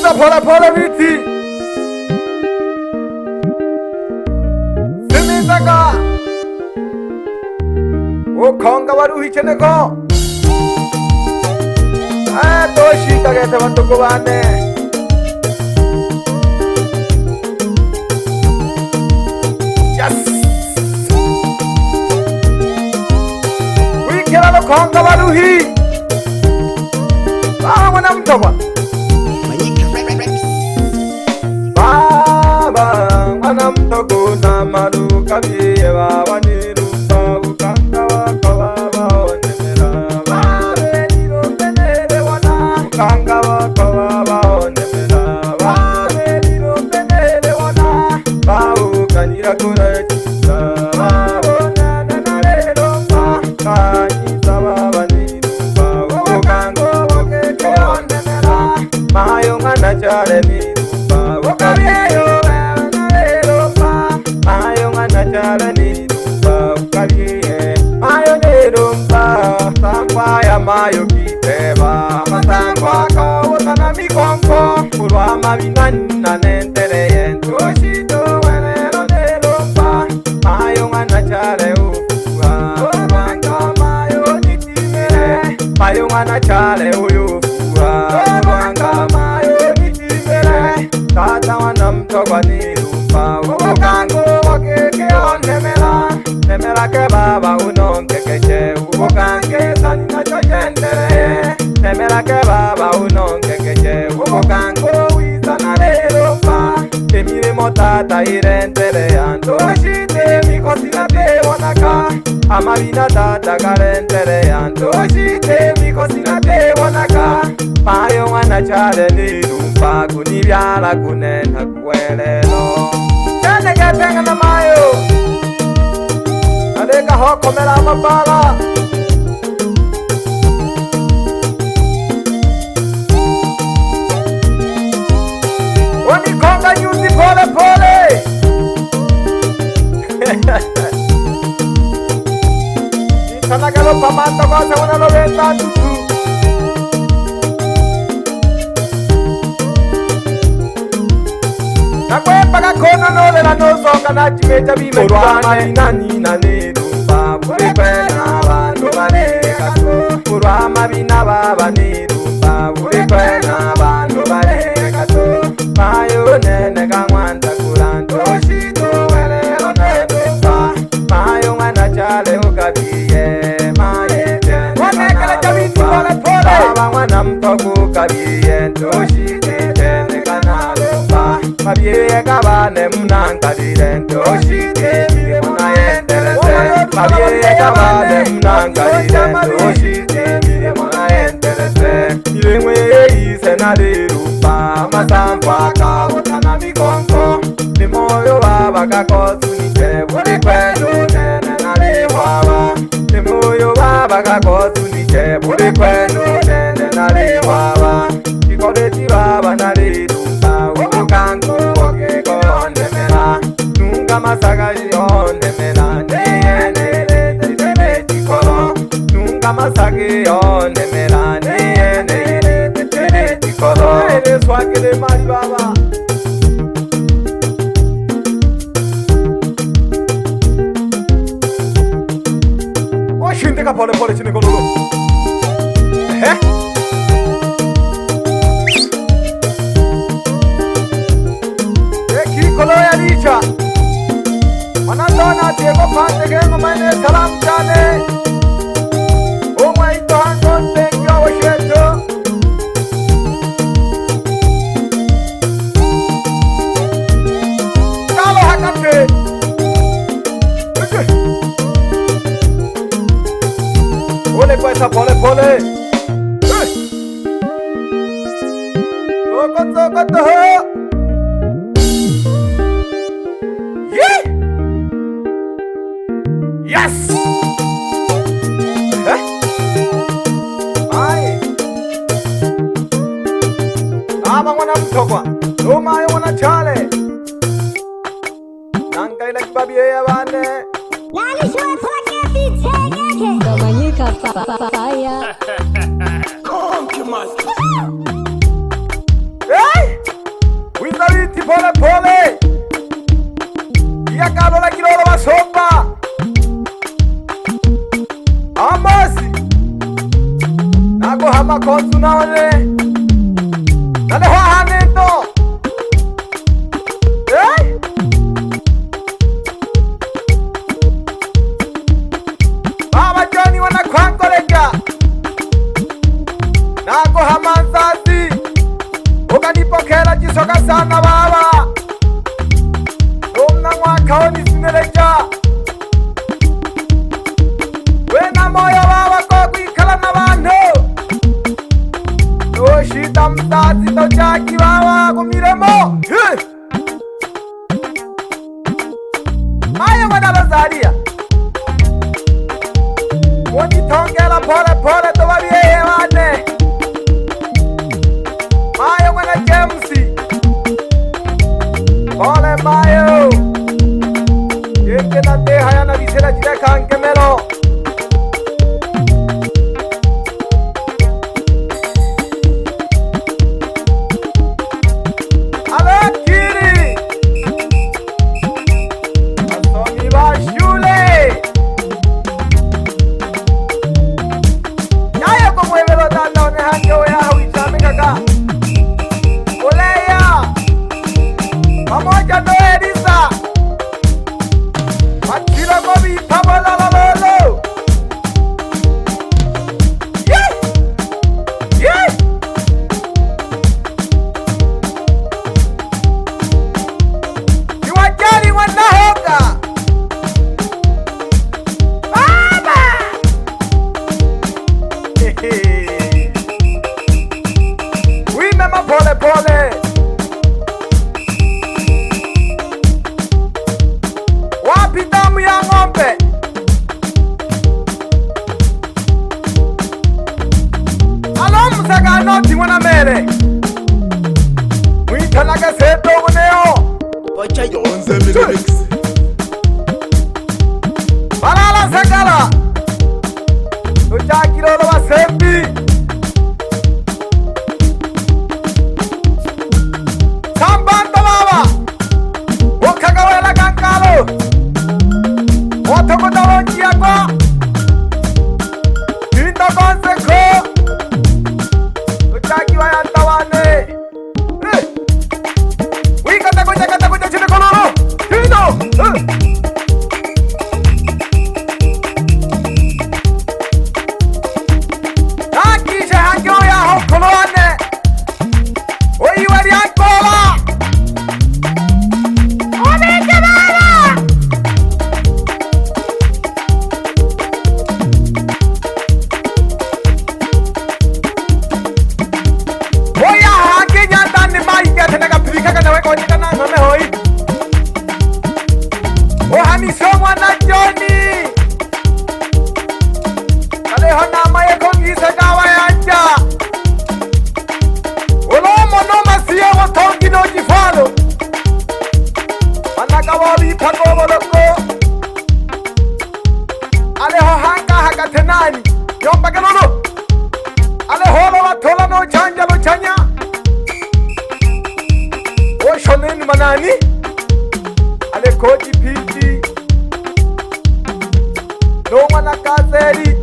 Ongeza pole pole viti. Simitaka. Ukonga waruhi cheneko. Toshita gete watuko bane. Yes. Wikera no konga waruhi. Wana mtoba. Baba wana mtogo na maruka biye baba nirupa ukanga wako baba onemera. Babe nirupenere wana ukanga wako baba onemera. Babe nirupenere wana bau kanira kura chisa. Babo nana narero ma kanisa baba nirupa ukanga wakeke onemera. Mayo ngana chale nirupa ukabiyo narero ma. Mayo ngana chale nirupa ukabiye. Mayo nirupa sangwa ya mayo kiteba. Masangwa kawota na mikonko kurwa mabinana nentereye. Toshito wenero nirupa. Mayo ngana chale ufuwa urwanga mayo nitimere. Mayo ngana chale uyufuwa urwanga mayo nitimere. Tata wana mtogwa nirupa ubukango wakeke onemera. Nemera ke baba unonkekeche ubukange sani nacho yendereye. Nemera ke baba unonkekeche ubukango wizana nirupa. Emirimo tata irentereya. Toshite mikosina tebonaka. Amabina tata karentereya. Toshite mikosina tebonaka. Mayo mwana chale nirupa kunibyala kunena kuwelelo. Chane ketenga na mayo aleka hokomela amabala. Wanikonga nyuzi pole pole. Nitanagalo pamanta kwa wana lobeta tutu. Nakwepa kakono nole la nozonga na chimeta bime kurwama inani na nirupa. Burikwe na bandu barekato kurwama bina baba nirupa. Burikwe na bandu barekato mayo nene kangwanda kulanto. Toshito welero nirupa. Mayo ngana chale ukabiye. Maye tene wanekele jabiti pole pole. Baba mwana mtoku kabiye. Toshite tene kanarupa. Mabye kabane mnangalire. Toshite mire munayendereze. Mabye kabane mnangalire. Toshite mire munayendereze. Miremwe ise nalirupa. Masamfwa kawota na mikonko. Limoyo baba kakosunite. Buri kwenu nene naliwawa. Limoyo baba kakosunite. Buri kwenu nene naliwawa. Kikoleti baba nalirupa. Ubukangu wakeko onemera. Nunga masagaji onemera. Niyenere tetele chikolo. Nunga masagi onemera. Niyenere tetele chikolo. Ere swakele mari baba. Oshindeka pole pole chinekololo. Kolo ya licha manandona tiego pande gengo mane salam chane. O my God, thank you washeto. Kalo hakate. Ole kwa esa pole pole. Koto ho. Yes! Ai. Ama mwana mtogwa. Noma yo mwana chale. Nangai la kibabiye ya bane. Lali shwe pake bitenge. Domanyika fire. Hey! Naleho hanito. Baba Johnny wanakwangoleka. Nako hamanzazi. Ukanipokela jisoka sana baba. Umna mwaka oni sinereja. Wena moyo baba kwa kuikala na bantu. Shida mzazi tojaki baba kumiremo. Maya wana Rosaria. Wanitongela pole pole towarie yewane. Maya wana James. Pole mayo. Yeke na te haya na visera jire kankemelo. Balala Sakala Ujakiro wa Sembi Sambanta baba Wakagawela kankalo Otoko dawonji yako Tinda konseko Ujakiwa yantawane Wikata kuja chine koloro Tindo Manani ale koji piti no wana kazeri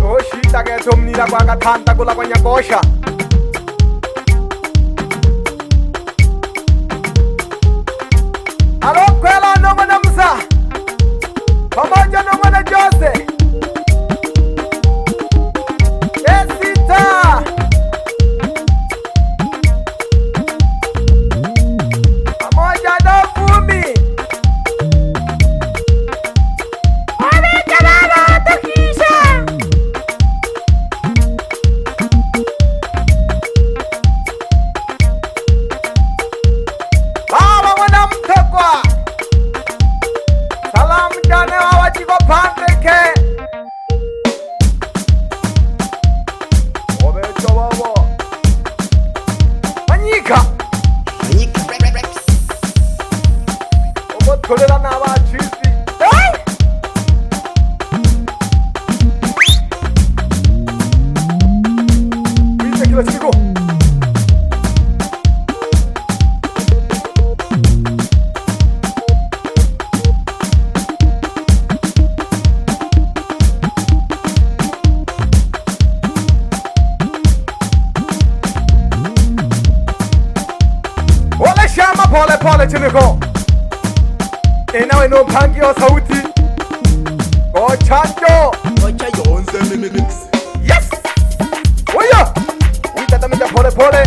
no shita ke tomnira kwa kathanta kula kwa nyakosha alo kwela no mwana Musa pamoja no mwana Jose Esita chiniko. Ena we no pangi o sauti. Go chanjo. Ocha yonze mix. Yes. Oya. Uitata pole pole.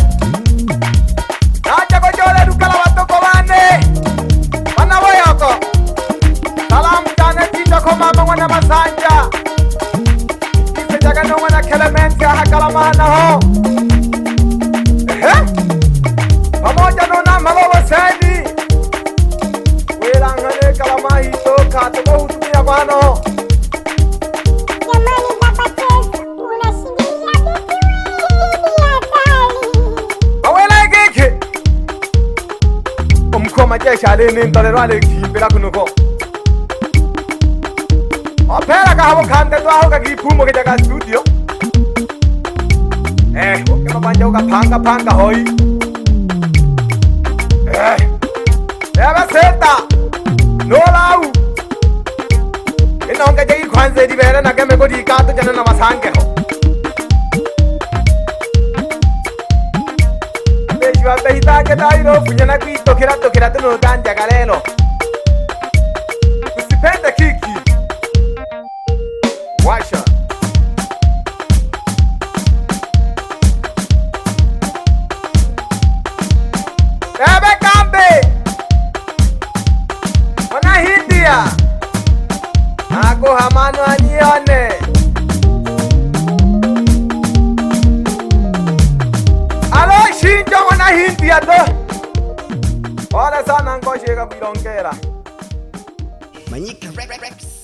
Acha ko jole dukala watoko bane. Bana wayako. Salam jane tita ko mama wana masanja. Kise jaga no wana Clement ya hakala mana ho. Pamoja nona maloba seni. Welangane kalama hito kato hutumia kwano. Jamani baba Keso, unashindilia vipi wewe hatari? Awela geke. Umkoma jesha alini ndolero alekipela kunuko. Opera ka habo kande to aho ka gipumo ke jaga studio. Oke mabanja uka panga hoi. Eba seta. No lau. Ina onka jagi kwanze di bere na keme ko di kato jana na masange ho. Beshwa behita ke dairo funyana ki tokera no tanja galelo. Usipende kiki. Washa. Ebe kambe. Wana Hindia. Ako hamano anione. Alo shinjo wana Hindia to. Ora sana ngoshe ka bilongera. Manyika Rex.